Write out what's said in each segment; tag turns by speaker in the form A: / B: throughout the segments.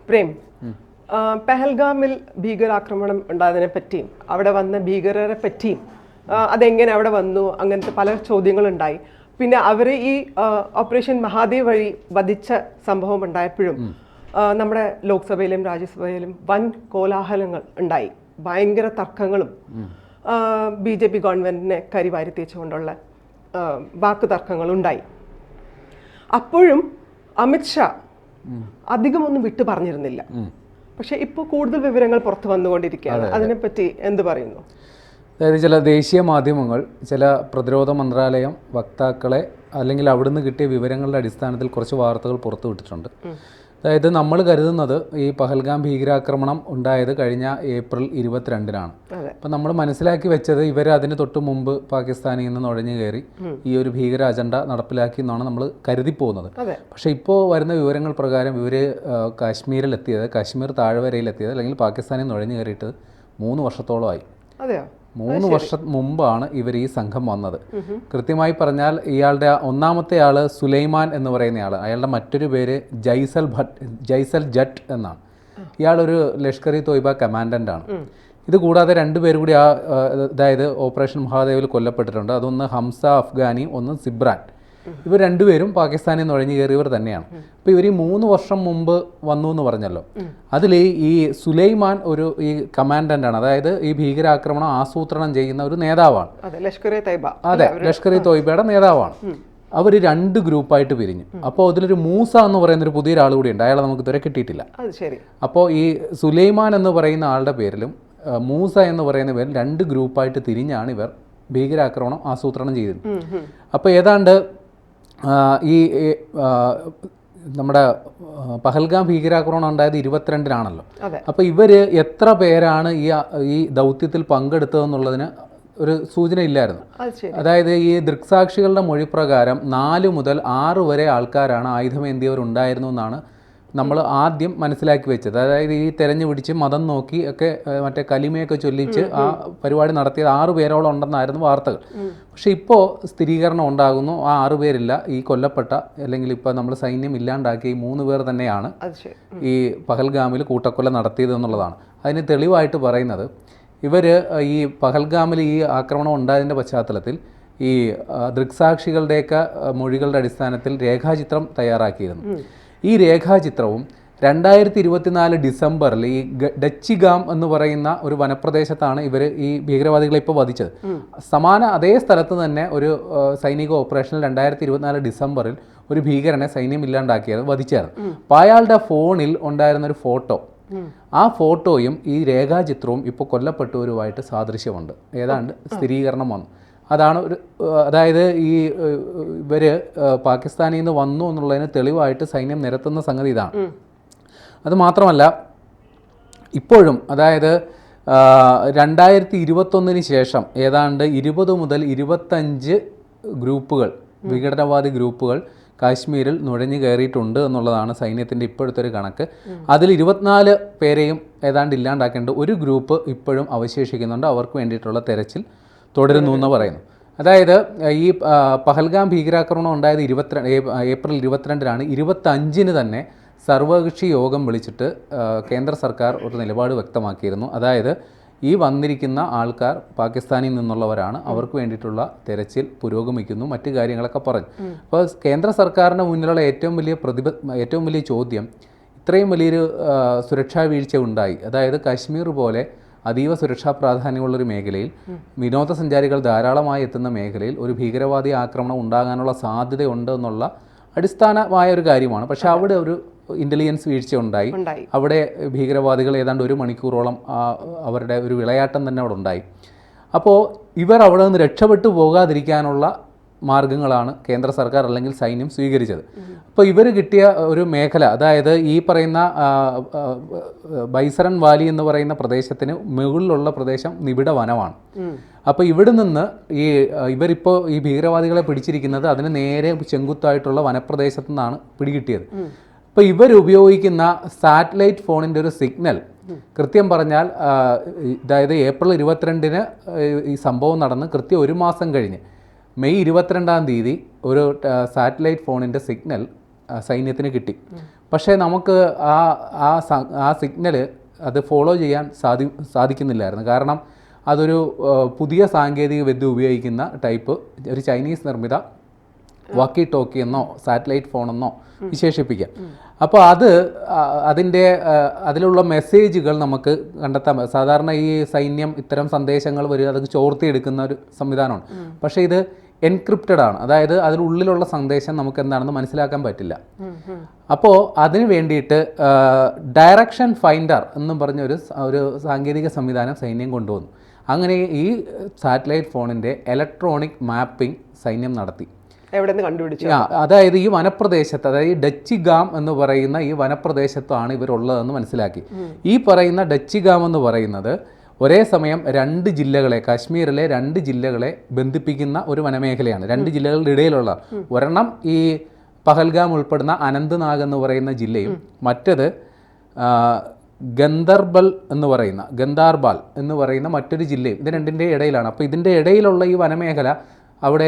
A: പ്രേം, പെഹൽഗാമിൽ ഭീകരാക്രമണം ഉണ്ടായതിനെ പറ്റിയും അവിടെ വന്ന ഭീകരരെ പറ്റിയും അതെങ്ങനെ അവിടെ വന്നു അങ്ങനത്തെ പല ചോദ്യങ്ങളുണ്ടായി. പിന്നെ അവർ ഈ ഓപ്പറേഷൻ മഹാദേവ് വഴി വധിച്ച സംഭവം ഉണ്ടായപ്പോഴും നമ്മുടെ ലോക്സഭയിലും രാജ്യസഭയിലും വൻ കോലാഹലങ്ങൾ ഉണ്ടായി, ഭയങ്കര തർക്കങ്ങളും BJP ഗവൺമെന്റിനെ കരിവാരി തേച്ചുകൊണ്ടുള്ള വാക്ക് തർക്കങ്ങളുണ്ടായി. അപ്പോഴും അമിത്ഷാ അധികമൊന്നും വിട്ടു പറഞ്ഞിരുന്നില്ല. പക്ഷെ ഇപ്പോൾ കൂടുതൽ വിവരങ്ങൾ പുറത്തു വന്നുകൊണ്ടിരിക്കുകയാണ്. അതിനെപ്പറ്റി എന്ത് പറയുന്നു?
B: അതായത് ചില ദേശീയ മാധ്യമങ്ങൾ ചില പ്രതിരോധ മന്ത്രാലയം വക്താക്കളെ അല്ലെങ്കിൽ അവിടുന്ന് കിട്ടിയ വിവരങ്ങളുടെ അടിസ്ഥാനത്തിൽ കുറച്ച് വാർത്തകൾ പുറത്തുവിട്ടിട്ടുണ്ട്. അതായത് നമ്മൾ കരുതുന്നത് ഈ പഹൽഗാം ഭീകരാക്രമണം ഉണ്ടായത് കഴിഞ്ഞ ഏപ്രിൽ 22-നാണ്. അപ്പം നമ്മൾ മനസ്സിലാക്കി വെച്ചത് ഇവർ അതിന് തൊട്ട് മുമ്പ് പാകിസ്ഥാനിൽ നിന്ന് നുഴഞ്ഞു കയറി ഈ ഒരു ഭീകര അജണ്ട നടപ്പിലാക്കി എന്നാണ് നമ്മൾ കരുതി പോകുന്നത്. പക്ഷേ ഇപ്പോൾ വരുന്ന വിവരങ്ങൾ പ്രകാരം ഇവർ കാശ്മീരിലെത്തിയത്, കാശ്മീർ താഴ്വരയിലെത്തിയത് അല്ലെങ്കിൽ പാകിസ്ഥാനിൽ നുഴഞ്ഞു കയറിയിട്ട് 3 വർഷത്തോളമായി. 3 വർഷം മുമ്പാണ് ഇവർ ഈ സംഘം വന്നത്. കൃത്യമായി പറഞ്ഞാൽ ഇയാളുടെ ഒന്നാമത്തെ ആൾ സുലൈമാൻ എന്ന് പറയുന്നയാൾ, അയാളുടെ മറ്റൊരു പേര് ജയ്സൽ ജട്ട് എന്നാണ്. ഇയാളൊരു ലഷ്കർ ഇ തോയ്ബ കമാൻഡൻ്റാണ്. ഇത് കൂടാതെ 2 പേര് കൂടി അതായത് ഓപ്പറേഷൻ മഹാദേവിൽ കൊല്ലപ്പെട്ടിട്ടുണ്ട്. അതൊന്ന് ഹംസ അഫ്ഗാനി, ഒന്ന് സിബ്രാൻ. ഇവർ 2 പേരും പാകിസ്ഥാനിൽ നുഴഞ്ഞു കയറിയവർ തന്നെയാണ്. അപ്പോൾ ഇവർ ഈ 3 വർഷം മുമ്പ് വന്നു എന്ന് പറഞ്ഞല്ലോ. അതിൽ ഈ സുലൈമാൻ ഒരു ഈ കമാൻഡൻ്റാണ്, അതായത് ഈ ഭീകരാക്രമണം ആസൂത്രണം ചെയ്യുന്ന ഒരു നേതാവാണ്.
A: അതെ, ലഷ്കർ
B: ഇ തോയ്ബയുടെ നേതാവാണ്. അവർ 2 ഗ്രൂപ്പായിട്ട് പിരിഞ്ഞു. അപ്പോൾ അതിലൊരു മൂസ എന്ന് പറയുന്ന ഒരു പുതിയൊരാൾ കൂടിയുണ്ട്. അയാളെ നമുക്ക് ഇതുവരെ കിട്ടിയിട്ടില്ല. അപ്പോൾ ഈ സുലൈമാൻ എന്ന് പറയുന്ന ആളുടെ പേരിലും മൂസ എന്ന് പറയുന്ന പേരിൽ 2 ഗ്രൂപ്പായിട്ട് തിരിഞ്ഞാണ് ഇവർ ഭീകരാക്രമണം ആസൂത്രണം ചെയ്തത്. അപ്പോൾ ഏതാണ്ട് ഈ നമ്മുടെ പഹൽഗാം ഭീകരാക്രമണം ഉണ്ടായത് 22-നാണല്ലോ. അപ്പോൾ ഇവർ എത്ര പേരാണ് ഈ ദൗത്യത്തിൽ പങ്കെടുത്തതെന്നുള്ളതിന് ഒരു സൂചന ഇല്ലായിരുന്നു. അതായത് ഈ ദൃക്സാക്ഷികളുടെ മൊഴി പ്രകാരം 4 മുതൽ 6 വരെ ആൾക്കാരാണ് ആയുധമേന്തിയവരുണ്ടായിരുന്നു എന്നാണ് നമ്മൾ ആദ്യം മനസ്സിലാക്കി വെച്ചത്. അതായത് ഈ തെരഞ്ഞു പിടിച്ച് മതം നോക്കി ഒക്കെ മറ്റേ കലിമയൊക്കെ ചൊല്ലിച്ച് ആ പരിപാടി നടത്തിയത് 6 പേരോളം ഉണ്ടെന്നായിരുന്നു വാർത്തകൾ. പക്ഷെ ഇപ്പോൾ സ്ഥിരീകരണം ഉണ്ടാകുന്നു ആ 6 പേരില്ല. ഈ കൊല്ലപ്പെട്ട അല്ലെങ്കിൽ ഇപ്പോൾ നമ്മൾ സൈന്യം ഇല്ലാണ്ടാക്കിയ ഈ 3 പേർ തന്നെയാണ് ഈ പഹൽഗാമിൽ കൂട്ടക്കൊല നടത്തിയത് എന്നുള്ളതാണ്. അതിന് തെളിവായിട്ട് പറയുന്നത് ഇവർ ഈ പഹൽഗാമിൽ ഈ ആക്രമണം ഉണ്ടായതിൻ്റെ പശ്ചാത്തലത്തിൽ ഈ ദൃക്സാക്ഷികളുടെയൊക്കെ മൊഴികളുടെ അടിസ്ഥാനത്തിൽ രേഖാചിത്രം തയ്യാറാക്കിയിരുന്നു. ഈ രേഖാചിത്രവും 2024 ഡിസംബറിൽ ഈ ഡച്ചിഗാം എന്ന് പറയുന്ന ഒരു വനപ്രദേശത്താണ് ഇവർ ഈ ഭീകരവാദികളെ ഇപ്പോൾ വധിച്ചത്. അതേ സ്ഥലത്ത് തന്നെ ഒരു സൈനിക ഓപ്പറേഷനിൽ 2024 ഡിസംബറിൽ ഒരു ഭീകരനെ സൈന്യം ഇല്ലാണ്ടാക്കിയത് വധിച്ചായിരുന്നു. അപ്പോൾ അയാളുടെ ഫോണിൽ ഉണ്ടായിരുന്നൊരു ഫോട്ടോ, ആ ഫോട്ടോയും ഈ രേഖാചിത്രവും ഇപ്പോൾ കൊല്ലപ്പെട്ടവരുമായിട്ട് സാദൃശ്യമുണ്ട്. ഏതാണ്ട് സ്ഥിരീകരണം വന്നു. അതാണ് അതായത് ഈ ഇവർ പാകിസ്ഥാനിൽ നിന്ന് വന്നു എന്നുള്ളതിന് തെളിവായിട്ട് സൈന്യം നിരത്തുന്ന സംഗതി ഇതാണ്. അതുമാത്രമല്ല ഇപ്പോഴും അതായത് 2021 ശേഷം ഏതാണ്ട് 20 മുതൽ 25 ഗ്രൂപ്പുകൾ, വിഘടനവാദി ഗ്രൂപ്പുകൾ കാശ്മീരിൽ നുഴഞ്ഞു കയറിയിട്ടുണ്ട് എന്നുള്ളതാണ് സൈന്യത്തിൻ്റെ ഇപ്പോഴത്തെ ഒരു കണക്ക്. അതിൽ 24 പേരെയും ഏതാണ്ട് ഇല്ലാണ്ടാക്കേണ്ട ഒരു ഗ്രൂപ്പ് ഇപ്പോഴും അവശേഷിക്കുന്നുണ്ട്. അവർക്ക് വേണ്ടിയിട്ടുള്ള തെരച്ചിൽ തുടരുന്നു എന്ന് പറയുന്നു. അതായത് ഈ പഹൽഗാം ഭീകരാക്രമണം ഉണ്ടായത് ഏപ്രിൽ 22-നാണ്. 25-ന് തന്നെ സർവകക്ഷി യോഗം വിളിച്ചിട്ട് കേന്ദ്ര സർക്കാർ ഒരു നിലപാട് വ്യക്തമാക്കിയിരുന്നു. അതായത് ഈ വന്നിരിക്കുന്ന ആൾക്കാർ പാകിസ്ഥാനിൽ നിന്നുള്ളവരാണ്, അവർക്ക് വേണ്ടിയിട്ടുള്ള തെരച്ചിൽ പുരോഗമിക്കുന്നു, മറ്റു കാര്യങ്ങളൊക്കെ പറഞ്ഞു. അപ്പോൾ കേന്ദ്ര സർക്കാരിൻ്റെ മുന്നിലുള്ള ഏറ്റവും വലിയ ചോദ്യം, ഇത്രയും വലിയൊരു സുരക്ഷാ വീഴ്ച ഉണ്ടായി, അതായത് കാശ്മീർ പോലെ അതീവ സുരക്ഷാ പ്രാധാന്യമുള്ളൊരു മേഖലയിൽ, വിനോദസഞ്ചാരികൾ ധാരാളമായി എത്തുന്ന മേഖലയിൽ ഒരു ഭീകരവാദി ആക്രമണം ഉണ്ടാകാനുള്ള സാധ്യതയുണ്ട് എന്നുള്ള അടിസ്ഥാനമായ ഒരു കാര്യമാണ്. പക്ഷെ അവിടെ ഒരു ഇൻ്റലിജൻസ് വീഴ്ച ഉണ്ടായി. അവിടെ ഭീകരവാദികൾ ഏതാണ്ട് 1 മണിക്കൂറോളം അവരുടെ ഒരു വിളയാട്ടം തന്നെ അവിടെ ഉണ്ടായി. അപ്പോൾ ഇവർ അവിടെ നിന്ന് രക്ഷപ്പെട്ടു പോകാതിരിക്കാനുള്ള മാർഗങ്ങളാണ് കേന്ദ്ര സർക്കാർ അല്ലെങ്കിൽ സൈന്യം സ്വീകരിച്ചത്. അപ്പോൾ ഇവർ കിട്ടിയ ഒരു മേഖല, അതായത് ഈ പറയുന്ന ബൈസറൻ വാലി എന്ന് പറയുന്ന പ്രദേശത്തിന് മുകളിലുള്ള പ്രദേശം നിബിഡ വനമാണ്. അപ്പോൾ ഇവിടെ നിന്ന് ഇവരിപ്പോൾ ഈ ഭീകരവാദികളെ പിടിച്ചിരിക്കുന്നത് അതിന് നേരെ ചെങ്കുത്തായിട്ടുള്ള വനപ്രദേശത്തു നിന്നാണ് പിടികിട്ടിയത്. അപ്പോൾ ഇവരുപയോഗിക്കുന്ന സാറ്റലൈറ്റ് ഫോണിൻ്റെ ഒരു സിഗ്നൽ കൃത്യം പറഞ്ഞാൽ അതായത് ഏപ്രിൽ 22-ന് ഈ സംഭവം നടന്ന് കൃത്യം 1 മാസം കഴിഞ്ഞ് മെയ് 22-ാം തീയതി ഒരു സാറ്റലൈറ്റ് ഫോണിൻ്റെ സിഗ്നൽ സൈന്യത്തിന് കിട്ടി. പക്ഷേ നമുക്ക് ആ സിഗ്നൽ അത് ഫോളോ ചെയ്യാൻ സാധിക്കുന്നില്ലായിരുന്നു. കാരണം അതൊരു പുതിയ സാങ്കേതിക വിദ്യ ഉപയോഗിക്കുന്ന ടൈപ്പ് ഒരു ചൈനീസ് നിർമ്മിത വാക്കി ടോക്കി എന്നോ സാറ്റലൈറ്റ് ഫോണെന്നോ വിശേഷിപ്പിക്കാം. അപ്പോൾ അതിലുള്ള മെസ്സേജുകൾ നമുക്ക് കണ്ടെത്താൻ സാധാരണ ഈ സൈന്യം ഇത്തരം സന്ദേശങ്ങൾ വരിക അത് ചോർത്തിയെടുക്കുന്ന ഒരു സംവിധാനമാണ്. പക്ഷേ ഇത് എൻക്രിപ്റ്റഡ് ആണ്, അതായത് അതിനുള്ളിലുള്ള സന്ദേശം നമുക്ക് എന്താണെന്ന് മനസ്സിലാക്കാൻ പറ്റില്ല. അപ്പോൾ അതിന് വേണ്ടിയിട്ട് ഡയറക്ഷൻ ഫൈൻഡർ എന്നും പറഞ്ഞൊരു സാങ്കേതിക സംവിധാനം സൈന്യം കൊണ്ടുവന്നു. അങ്ങനെ ഈ സാറ്റലൈറ്റ് ഫോണിൻ്റെ ഇലക്ട്രോണിക് മാപ്പിംഗ് സൈന്യം നടത്തി. അതായത് ഈ വനപ്രദേശത്ത്, അതായത് ഡച്ച് ഗാം എന്ന് പറയുന്ന ഈ വനപ്രദേശത്താണ് ഇവരുള്ളതെന്ന് മനസ്സിലാക്കി. ഈ പറയുന്ന ഡച്ച് ഗാം എന്ന് പറയുന്നത് ഒരേ സമയം 2 ജില്ലകളെ, കാശ്മീരിലെ 2 ജില്ലകളെ ബന്ധിപ്പിക്കുന്ന ഒരു വനമേഖലയാണ്. 2 ജില്ലകളുടെ ഇടയിലുള്ള ഒരെണ്ണം ഈ പഹൽഗാം ഉൾപ്പെടുന്ന അനന്ത്നാഗ് എന്ന് പറയുന്ന ജില്ലയും മറ്റത് ഗന്ദർബാൽ എന്ന് പറയുന്ന മറ്റൊരു ജില്ലയും. ഇത് രണ്ടിൻ്റെ ഇടയിലാണ്. അപ്പോൾ ഇതിൻ്റെ ഇടയിലുള്ള ഈ വനമേഖല അവിടെ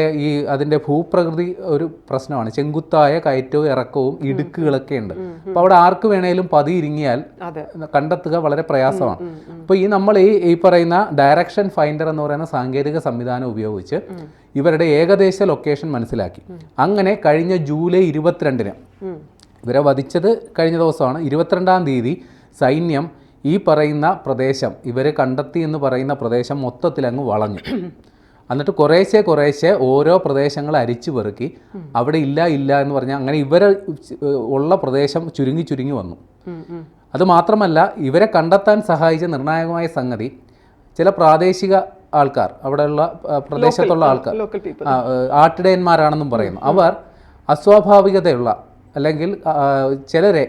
B: അതിൻ്റെ ഭൂപ്രകൃതി ഒരു പ്രശ്നമാണ്. ചെങ്കുത്തായ കയറ്റവും ഇറക്കവും ഇടുക്കുകളൊക്കെ ഉണ്ട്. അപ്പോൾ അവിടെ ആർക്ക് വേണേലും പതിയിരിങ്ങിയാൽ കണ്ടെത്തുക വളരെ പ്രയാസമാണ്. അപ്പോൾ നമ്മൾ ഈ പറയുന്ന ഡയറക്ഷൻ ഫൈൻഡർ എന്ന് പറയുന്ന സാങ്കേതിക സംവിധാനം ഉപയോഗിച്ച് ഇവരുടെ ഏകദേശ ലൊക്കേഷൻ മനസ്സിലാക്കി. അങ്ങനെ കഴിഞ്ഞ ജൂലൈ 22-ന് ഇവരെ വധിച്ചത് കഴിഞ്ഞ ദിവസമാണ്. 22-ാം തീയതി സൈന്യം ഈ പറയുന്ന പ്രദേശം, ഇവരെ കണ്ടെത്തി എന്ന് പറയുന്ന പ്രദേശം മൊത്തത്തിൽ അങ്ങ് വളഞ്ഞു. എന്നിട്ട് കുറേശ്ശെ ഓരോ പ്രദേശങ്ങൾ അരിച്ചു പെറുക്കി അവിടെ ഇല്ല എന്ന് പറഞ്ഞാൽ അങ്ങനെ ഇവരെ ഉള്ള പ്രദേശം ചുരുങ്ങി വന്നു. അതുമാത്രമല്ല, ഇവരെ കണ്ടെത്താൻ സഹായിച്ച നിർണായകമായ സംഗതി ചില പ്രാദേശിക ആൾക്കാർ, അവിടെയുള്ള പ്രദേശത്തുള്ള ആൾക്കാർ ആട്ടിടയന്മാരാണെന്നും പറയുന്നു. അവർ അസ്വാഭാവികതയുള്ള അല്ലെങ്കിൽ ചിലരെ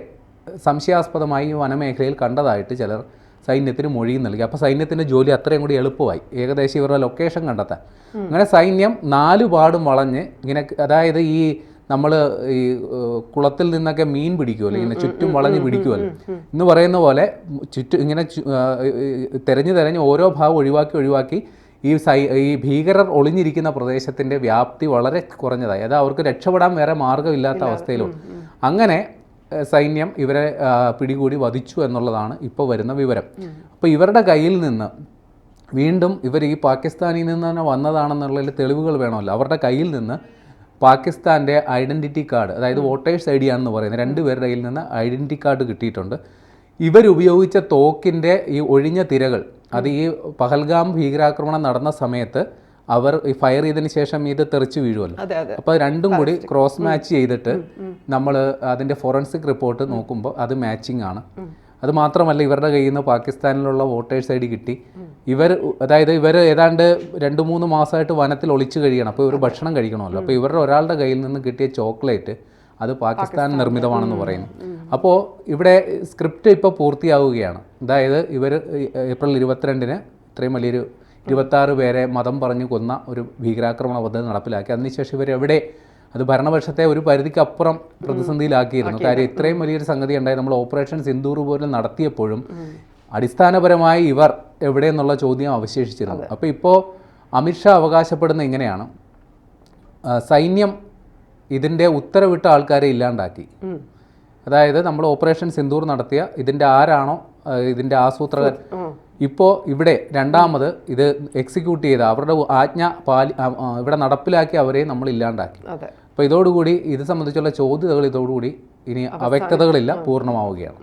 B: സംശയാസ്പദമായി ഈ വനമേഖലയിൽ കണ്ടതായിട്ട് ചിലർ സൈന്യത്തിന് മൊഴിയും നൽകി. അപ്പോൾ സൈന്യത്തിൻ്റെ ജോലി അത്രയും കൂടി എളുപ്പമായി, ഏകദേശം ഇവരുടെ ലൊക്കേഷൻ കണ്ടെത്താൻ. അങ്ങനെ സൈന്യം 4 പാടും വളഞ്ഞ് ഇങ്ങനെ, അതായത് നമ്മൾ ഈ കുളത്തിൽ നിന്നൊക്കെ മീൻ പിടിക്കുമല്ലോ, ഇങ്ങനെ ചുറ്റും വളഞ്ഞ് പിടിക്കുമല്ലോ എന്ന് പറയുന്ന പോലെ ചുറ്റും ഇങ്ങനെ തെരഞ്ഞ് ഓരോ ഭാഗം ഒഴിവാക്കി ഈ ഭീകരർ ഒളിഞ്ഞിരിക്കുന്ന പ്രദേശത്തിൻ്റെ വ്യാപ്തി വളരെ കുറഞ്ഞതായി. അത് അവർക്ക് രക്ഷപ്പെടാൻ വേറെ മാർഗ്ഗമില്ലാത്ത അവസ്ഥയിലും അങ്ങനെ സൈന്യം ഇവരെ പിടികൂടി വധിച്ചു എന്നുള്ളതാണ് ഇപ്പോൾ വരുന്ന വിവരം. അപ്പോൾ ഇവരുടെ കയ്യിൽ നിന്ന് വീണ്ടും ഇവർ ഈ പാകിസ്ഥാനിൽ നിന്ന് തന്നെ വന്നതാണെന്നുള്ളതിൽ തെളിവുകൾ വേണമല്ലോ. അവരുടെ കയ്യിൽ നിന്ന് പാകിസ്ഥാൻ്റെ ഐഡൻറ്റിറ്റി കാർഡ്, അതായത് വോട്ടേഴ്സ് ID ആണെന്ന് പറയുന്നത്, 2 പേരുടെ കയ്യിൽ നിന്ന് ഐഡൻറ്റിറ്റി കാർഡ് കിട്ടിയിട്ടുണ്ട്. ഇവരുപയോഗിച്ച തോക്കിൻ്റെ ഈ ഒഴിഞ്ഞ തിരകൾ, അത് ഈ പഹൽഗാം ഭീകരാക്രമണം നടന്ന സമയത്ത് അവർ ഫയർ ചെയ്തതിന് ശേഷം ഇത് തെറിച്ച് വീഴുമല്ലോ. അപ്പോൾ രണ്ടും കൂടി ക്രോസ് മാച്ച് ചെയ്തിട്ട് നമ്മൾ അതിൻ്റെ ഫോറൻസിക് റിപ്പോർട്ട് നോക്കുമ്പോൾ അത് മാച്ചിങ് ആണ്. അത് മാത്രമല്ല, ഇവരുടെ കയ്യിൽ നിന്ന് പാകിസ്ഥാനിലുള്ള വോട്ടേഴ്സ് ID കിട്ടി. അതായത് ഇവർ ഏതാണ്ട് 2-3 മാസമായിട്ട് വനത്തിൽ ഒളിച്ചു കഴിയണം. അപ്പോൾ ഇവർ ഭക്ഷണം കഴിക്കണമല്ലോ. അപ്പോൾ ഇവരുടെ ഒരാളുടെ കയ്യിൽ നിന്ന് കിട്ടിയ ചോക്ലേറ്റ് അത് പാകിസ്ഥാൻ നിർമ്മിതമാണെന്ന് പറയുന്നു. അപ്പോൾ ഇവിടെ സ്ക്രിപ്റ്റ് ഇപ്പോൾ പൂർത്തിയാവുകയാണ്. അതായത് ഇവർ ഏപ്രിൽ 22-ന് ഇത്രയും വലിയൊരു 26 പേരെ മതം പറഞ്ഞു കൊന്ന ഒരു ഭീകരാക്രമണ പദ്ധതി നടപ്പിലാക്കി. അതിനുശേഷം ഇവരെവിടെ, അത് ഭരണപക്ഷത്തെ ഒരു പരിധിക്കപ്പുറം പ്രതിസന്ധിയിലാക്കിയിരുന്നു. കാര്യം ഇത്രയും വലിയൊരു സംഗതി ഉണ്ടായി. നമ്മൾ ഓപ്പറേഷൻ സിന്ദൂർ പോലും നടത്തിയപ്പോഴും അടിസ്ഥാനപരമായി ഇവർ എവിടെയെന്നുള്ള ചോദ്യം അവശേഷിച്ചിരുന്നു. അപ്പോൾ ഇപ്പോൾ അമിത്ഷാ അവകാശപ്പെടുന്ന ഇങ്ങനെയാണ്, സൈന്യം ഇതിൻ്റെ ഉത്തരവിട്ട ആൾക്കാരെ ഇല്ലാണ്ടാക്കി. അതായത് നമ്മൾ ഓപ്പറേഷൻ സിന്ദൂർ നടത്തിയ ഇതിൻ്റെ ആരാണോ ഇതിൻ്റെ ആസൂത്രകൻ, ഇപ്പോൾ ഇവിടെ രണ്ടാമത് ഇത് എക്സിക്യൂട്ട് ചെയ്ത അവരുടെ ആജ്ഞ ഇവിടെ നടപ്പിലാക്കി അവരെ നമ്മൾ ഇല്ലാണ്ടാക്കി. അപ്പോൾ ഇതോടുകൂടി ഇത് സംബന്ധിച്ചുള്ള ചോദ്യതകൾ ഇതോടുകൂടി ഇനി അവ്യക്തതകളില്ല, പൂർണ്ണമാവുകയാണ്.